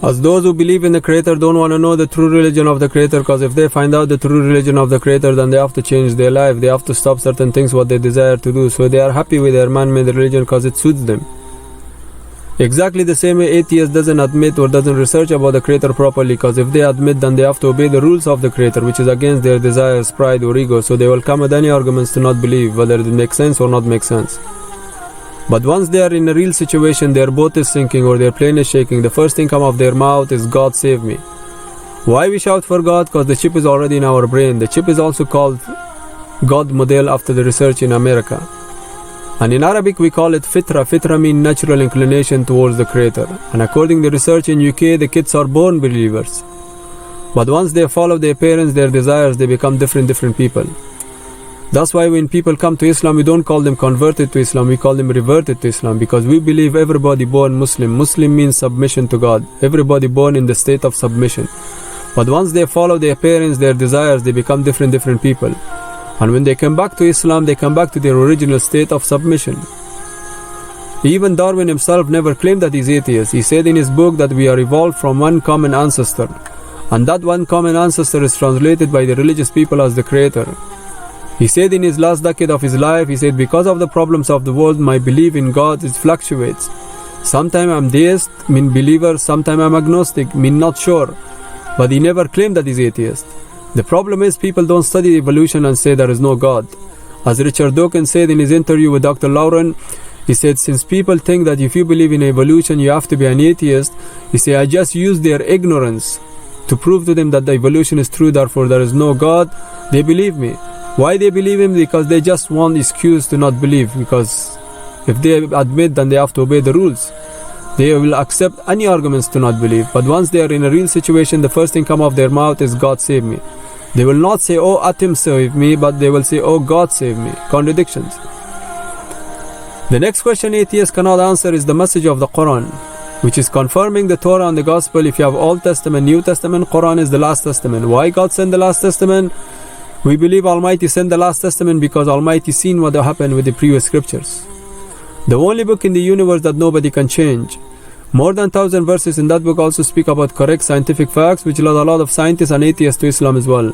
As those who believe in the Creator don't want to know the true religion of the Creator, because if they find out the true religion of the Creator, then they have to change their life, they have to stop certain things what they desire to do. So they are happy with their man-made religion because it suits them. Exactly the same way atheist doesn't admit or doesn't research about the Creator properly, because if they admit, then they have to obey the rules of the Creator, which is against their desires, pride or ego. So they will come with any arguments to not believe, whether it makes sense or not make sense. But once they are in a real situation, their boat is sinking or their plane is shaking, the first thing come out of their mouth is, God save me. Why we shout for God? Because the chip is already in our brain. The chip is also called God model after the research in America. And in Arabic we call it fitra. Fitra means natural inclination towards the Creator. And according to research in UK, the kids are born believers. But once they follow their parents, their desires, they become different people. That's why when people come to Islam, we don't call them converted to Islam, we call them reverted to Islam, because we believe everybody born Muslim. Muslim means submission to God. Everybody born in the state of submission. But once they follow their parents, their desires, they become different people. And when they come back to Islam, they come back to their original state of submission. Even Darwin himself never claimed that he's atheist. He said in his book that we are evolved from one common ancestor. And that one common ancestor is translated by the religious people as the Creator. He said in his last decade of his life, he said, because of the problems of the world, my belief in God fluctuates. Sometimes I'm deist, mean believer, sometimes I'm agnostic, mean not sure. But he never claimed that he's atheist. The problem is people don't study evolution and say there is no God. As Richard Dawkins said in his interview with Dr. Lauren, he said, since people think that if you believe in evolution, you have to be an atheist, he said, I just use their ignorance to prove to them that the evolution is true, therefore there is no God. They believe me. Why they believe him? Because they just want excuse to not believe, because if they admit, then they have to obey the rules. They will accept any arguments to not believe. But once they are in a real situation, the first thing come off their mouth is, God save me. They will not say, oh Atim save me, but they will say, oh God save me. Contradictions. The next question atheists cannot answer is the message of the Quran, which is confirming the Torah and the Gospel. If you have Old Testament, New Testament, Quran is the last testament. Why God sent the last testament? We believe Almighty sent the last testament because Almighty seen what happened with the previous scriptures. The only book in the universe that nobody can change. More than 1,000 verses in that book also speak about correct scientific facts, which led a lot of scientists and atheists to Islam as well.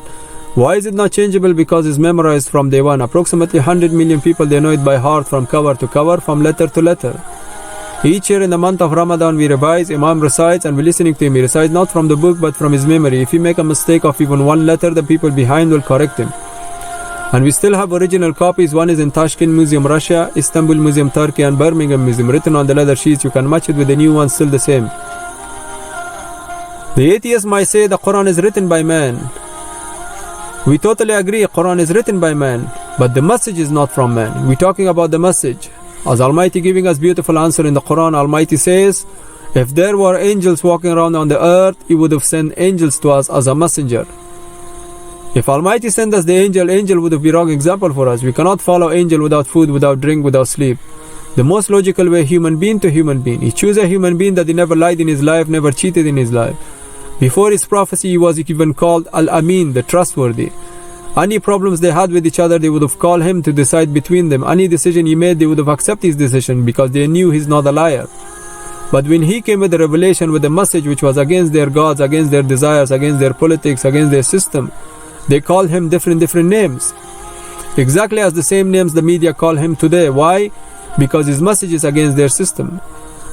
Why is it not changeable? Because it's memorized from day one. Approximately 100 million people, they know it by heart from cover to cover, from letter to letter. Each year in the month of Ramadan we revise, Imam recites and we're listening to him. He recites not from the book but from his memory. If he make a mistake of even one letter, the people behind will correct him. And we still have original copies. One is in Tashkent Museum, Russia, Istanbul Museum, Turkey, and Birmingham Museum, written on the leather sheets. You can match it with the new one, still the same. The atheist might say the Quran is written by man. We totally agree, Quran is written by man, but the message is not from man. We're talking about the message. As Almighty giving us beautiful answer in the Quran, Almighty says, if there were angels walking around on the earth, He would have sent angels to us as a messenger. If Almighty sent us the angel would have been wrong example for us. We cannot follow angel without food, without drink, without sleep. The most logical way, human being to human being. He chose a human being that he never lied in his life, never cheated in his life. Before his prophecy, he was even called Al-Amin, the trustworthy. Any problems they had with each other, they would have called him to decide between them. Any decision he made, they would have accepted his decision because they knew he's not a liar. But when he came with the revelation, with the message which was against their gods, against their desires, against their politics, against their system, they called him different names. Exactly as the same names the media call him today. Why? Because his message is against their system.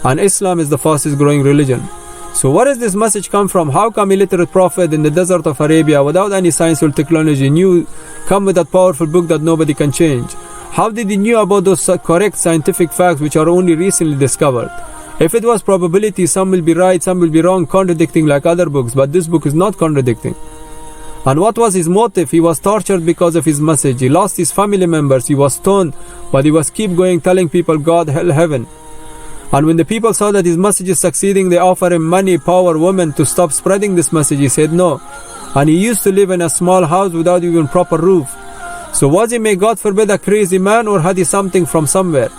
And Islam is the fastest growing religion. So where does this message come from? How come illiterate prophet in the desert of Arabia without any science or technology come with that powerful book that nobody can change? How did he knew about those correct scientific facts which are only recently discovered? If it was probability, some will be right, some will be wrong, contradicting like other books, but this book is not contradicting. And what was his motive? He was tortured because of his message. He lost his family members, he was stoned, but he was keep going telling people God, hell, heaven. And when the people saw that his message is succeeding, they offered him money, power, women to stop spreading this message. He said no. And he used to live in a small house without even proper roof. So was he, may God forbid, a crazy man, or had he something from somewhere?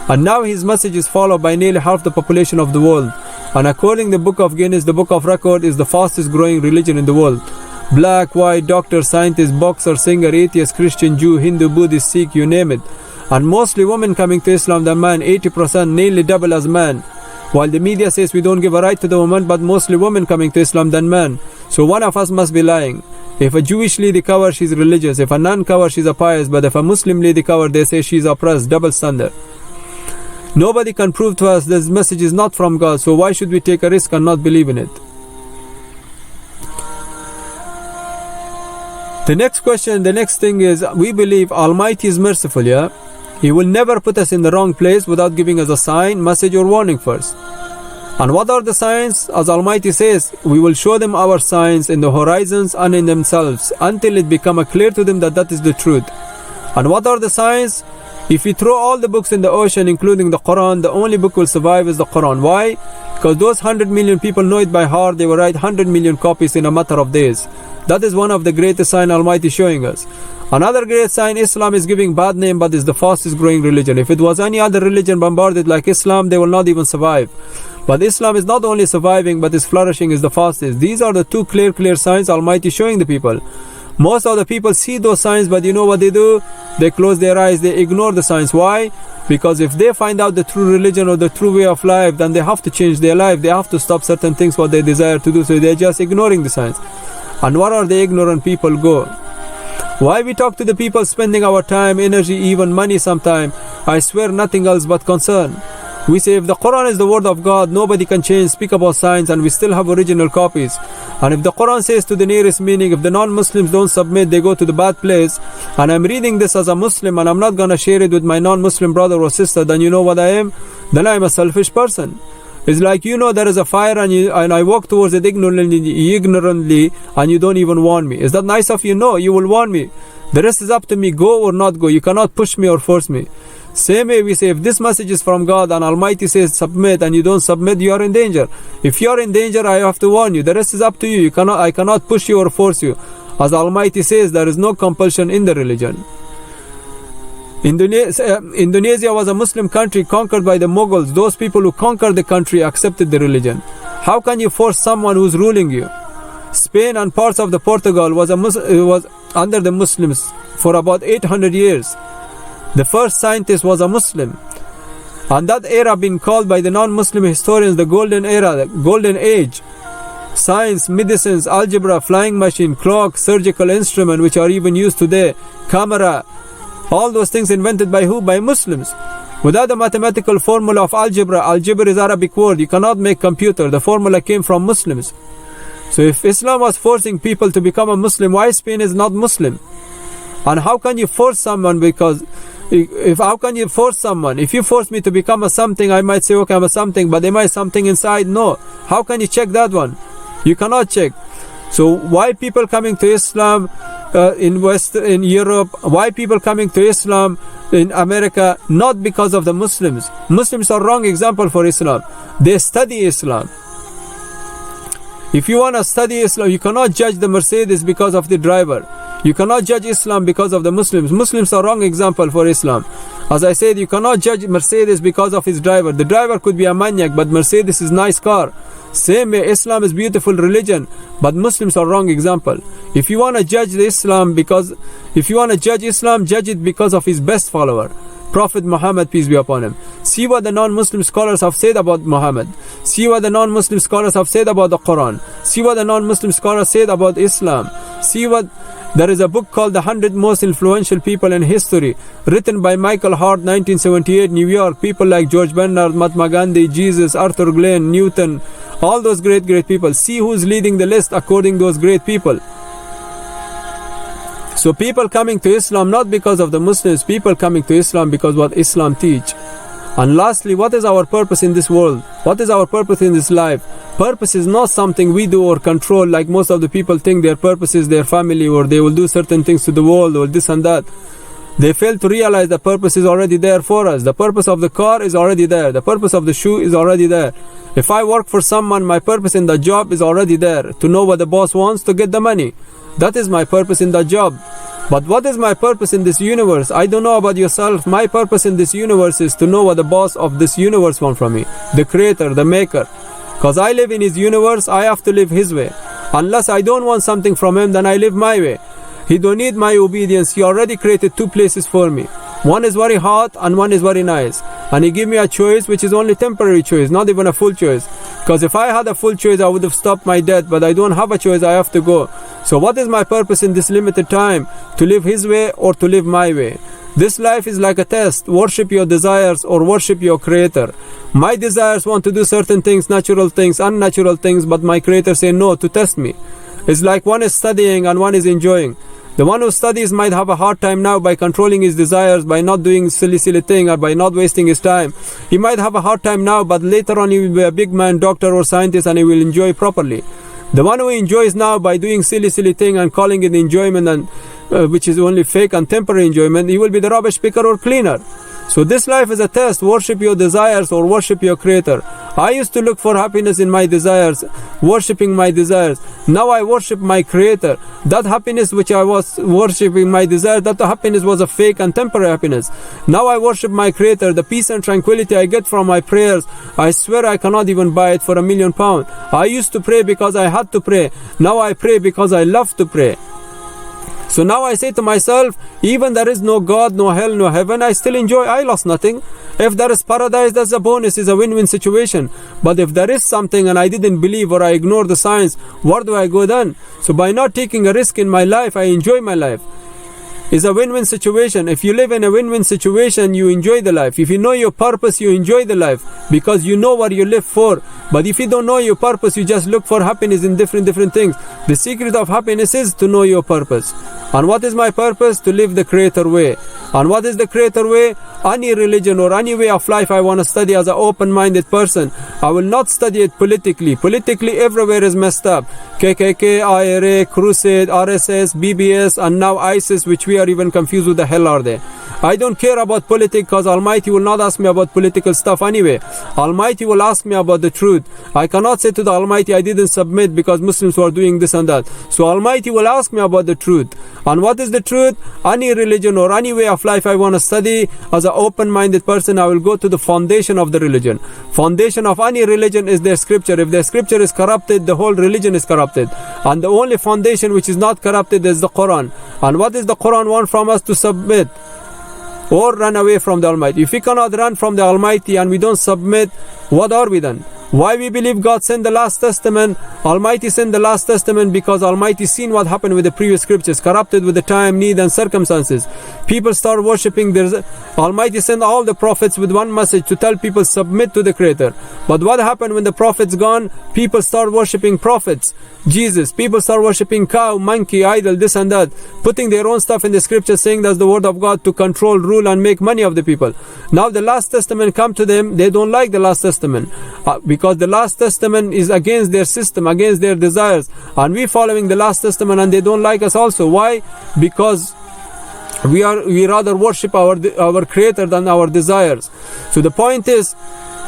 And now his message is followed by nearly half the population of the world. And according to the book of Guinness, the book of record is the fastest growing religion in the world. Black, white, doctor, scientist, boxer, singer, atheist, Christian, Jew, Hindu, Buddhist, Sikh, you name it. And mostly women coming to Islam than man, 80%, nearly double as man. While the media says we don't give a right to the woman, but mostly women coming to Islam than men. So one of us must be lying. If a Jewish lady covers, she's religious. If a nun covers, she's a pious. But if a Muslim lady covers, they say she's oppressed. Double standard. Nobody can prove to us this message is not from God. So why should we take a risk and not believe in it? The next question, the next thing is, we believe Almighty is merciful, yeah? He will never put us in the wrong place without giving us a sign, message or warning first. And what are the signs? As Almighty says, we will show them our signs in the horizons and in themselves until it become clear to them that that is the truth. And what are the signs? If we throw all the books in the ocean, including the Quran, the only book will survive is the Quran. Why? Because those 100 million people know it by heart. They will write 100 million copies in a matter of days. That is one of the greatest signs Almighty showing us. Another great sign, Islam is giving bad name, but is the fastest growing religion. If it was any other religion bombarded like Islam, they will not even survive. But Islam is not only surviving, but is flourishing is the fastest. These are the two clear signs Almighty showing the people. Most of the people see those signs, but you know what they do? They close their eyes, they ignore the signs. Why? Because if they find out the true religion or the true way of life, then they have to change their life. They have to stop certain things what they desire to do. So they're just ignoring the signs. And what are the ignorant people go? Why we talk to the people spending our time, energy, even money sometime? I swear nothing else but concern. We say if the Quran is the word of God, nobody can change, speak about signs, and we still have original copies. And if the Quran says to the nearest meaning, if the non-Muslims don't submit, they go to the bad place, and I'm reading this as a Muslim and I'm not going to share it with my non-Muslim brother or sister, then you know what I am? Then I am a selfish person. It's like, you know, there is a fire and I walk towards it ignorantly and you don't even warn me. Is that nice of you? No, you will warn me. The rest is up to me, go or not go. You cannot push me or force me. Same way we say, if this message is from God and Almighty says submit and you don't submit, you are in danger. If you are in danger, I have to warn you. The rest is up to you. I cannot push you or force you. As Almighty says, there is no compulsion in the religion. Indonesia was a Muslim country conquered by the Mughals. Those people who conquered the country accepted the religion. How can you force someone who's ruling you? Spain and parts of the Portugal was under the Muslims for about 800 years. The first scientist was a Muslim. And that era been called by the non-Muslim historians the golden era, the golden age. Science, medicines, algebra, flying machine, clock, surgical instrument which are even used today, camera, all those things invented by who? By Muslims. Without the mathematical formula of algebra is Arabic word, you cannot make computer. The formula came from Muslims. So if Islam was forcing people to become a Muslim, why Spain is not Muslim? And how can you force someone? Because how can you force someone? If you force me to become a something, I might say, okay, I'm a something, but am I something inside? No. How can you check that one? You cannot check. So why people coming to Islam in Europe? Why people coming to Islam in America? Not because of the Muslims. Muslims are wrong example for Islam. They study Islam. If you want to study Islam, you cannot judge the Mercedes because of the driver. You cannot judge Islam because of the Muslims. Muslims are wrong example for Islam. As I said, you cannot judge Mercedes because of his driver. The driver could be a maniac, but Mercedes is nice car. Same way, Islam is beautiful religion, but Muslims are wrong example. If you want to judge Islam, judge it because of his best follower, Prophet Muhammad, peace be upon him. See what the non-Muslim scholars have said about Muhammad. See what the non-Muslim scholars have said about the Quran. See what the non-Muslim scholars said about Islam. There is a book called The 100 Most Influential People in History, written by Michael Hart, 1978, New York. People like George Bernard, Mahatma Gandhi, Jesus, Arthur Glenn, Newton, all those great people. See who's leading the list according to those great people. So people coming to Islam not because of the Muslims, people coming to Islam because what Islam teach. And lastly, what is our purpose in this world? What is our purpose in this life? Purpose is not something we do or control, like most of the people think their purpose is their family, or they will do certain things to the world, or this and that. They fail to realize the purpose is already there for us. The purpose of the car is already there. The purpose of the shoe is already there. If I work for someone, my purpose in the job is already there. To know what the boss wants, to get the money. That is my purpose in the job. But what is my purpose in this universe? I don't know about yourself. My purpose in this universe is to know what the boss of this universe wants from me. The creator, the maker. Because I live in his universe, I have to live his way. Unless I don't want something from him, then I live my way. He don't need my obedience. He already created two places for me. One is very hot and one is very nice. and He gave me a choice which is only temporary choice, not even a full choice. Because if I had a full choice, I would have stopped my death, but I don't have a choice, I have to go. So what is my purpose in this limited time? To live His way or to live my way? This life is like a test. Worship your desires or worship your Creator. My desires want to do certain things, natural things, unnatural things, but my Creator say no, to test me. It's like one is studying and one is enjoying. The one who studies might have a hard time now by controlling his desires, by not doing silly thing, or by not wasting his time. He might have a hard time now, but later on he will be a big man, doctor or scientist, and he will enjoy properly. The one who enjoys now by doing silly thing and calling it enjoyment, and which is only fake and temporary enjoyment, he will be the rubbish picker or cleaner. So this life is a test. Worship your desires or worship your Creator. I used to look for happiness in my desires, worshipping my desires. Now I worship my Creator. That happiness which I was worshipping my desire, that happiness was a fake and temporary happiness. Now I worship my Creator. The peace and tranquility I get from my prayers, I swear I cannot even buy it for £1 million. I used to pray because I had to pray. Now I pray because I love to pray. So now I say to myself, even there is no God, no hell, no heaven, I still enjoy. I lost nothing. If there is paradise, that's a bonus, it's a win-win situation. But if there is something and I didn't believe or I ignore the signs, where do I go then? So by not taking a risk in my life, I enjoy my life. It's a win-win situation. If you live in a win-win situation, you enjoy the life. If you know your purpose, you enjoy the life because you know what you live for. But if you don't know your purpose, you just look for happiness in different things. The secret of happiness is to know your purpose. And what is my purpose? To live the Creator way. And what is the Creator way? Any religion or any way of life I want to study as an open-minded person. I will not study it politically. Politically, everywhere is messed up. KKK, IRA, Crusade, RSS, BBS, and now ISIS, which we are even confused with the hell are they. I don't care about politics because Almighty will not ask me about political stuff anyway. Almighty will ask me about the truth. I cannot say to the Almighty I didn't submit because Muslims were doing this and that. So Almighty will ask me about the truth. And what is the truth? Any religion or any way of life I want to study, as an open-minded person, I will go to the foundation of the religion. Foundation of any religion is their scripture. If their scripture is corrupted, the whole religion is corrupted. And the only foundation which is not corrupted is the Quran. And what does the Quran want from us? To submit or run away from the Almighty. If we cannot run from the Almighty and we don't submit, what are we then? Why we believe God sent the last testament? Almighty sent the last testament because Almighty seen what happened with the previous scriptures, corrupted with the time, need and circumstances. People start worshipping their Almighty sent all the prophets with one message to tell people submit to the Creator. But what happened when the prophets gone? People start worshipping prophets, Jesus. People start worshipping cow, monkey, idol, this and that, putting their own stuff in the scripture saying that's the word of God to control, rule and make money of the people. Now the last testament come to them, they don't like the last testament because the last testament is against their system, against their desires, and we following the last testament and they don't like us also. Why? Because we rather worship our Creator than our desires. So the point is,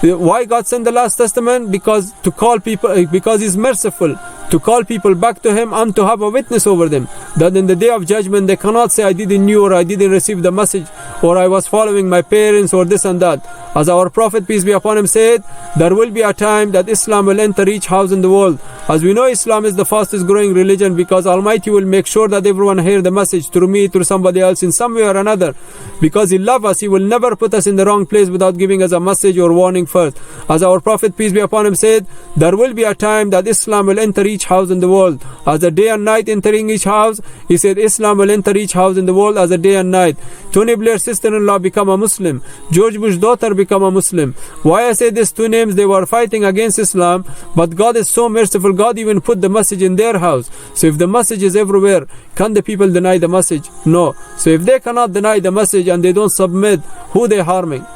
why God sent the last testament? Because to call people, because He's merciful, to call people back to Him and to have a witness over them, that in the day of judgment they cannot say I didn't know or I didn't receive the message or I was following my parents or this and that. As our Prophet, peace be upon him, said, there will be a time that Islam will enter each house in the world. As we know, Islam is the fastest growing religion because Almighty will make sure that everyone hear the message through me, through somebody else in some way or another. Because He loves us, He will never put us in the wrong place without giving us a message or warning first. As our Prophet, peace be upon him, said, there will be a time that Islam will enter each house in the world. As the day and night entering each house, he said Islam will enter each house in the world as a day and night. Tony Blair's sister-in-law become a Muslim. George Bush's daughter become a Muslim. Why I say these two names? They were fighting against Islam, but God is so merciful. God even put the message in their house. So if the message is everywhere, can the people deny the message? No. So if they cannot deny the message and they don't submit, who they harming?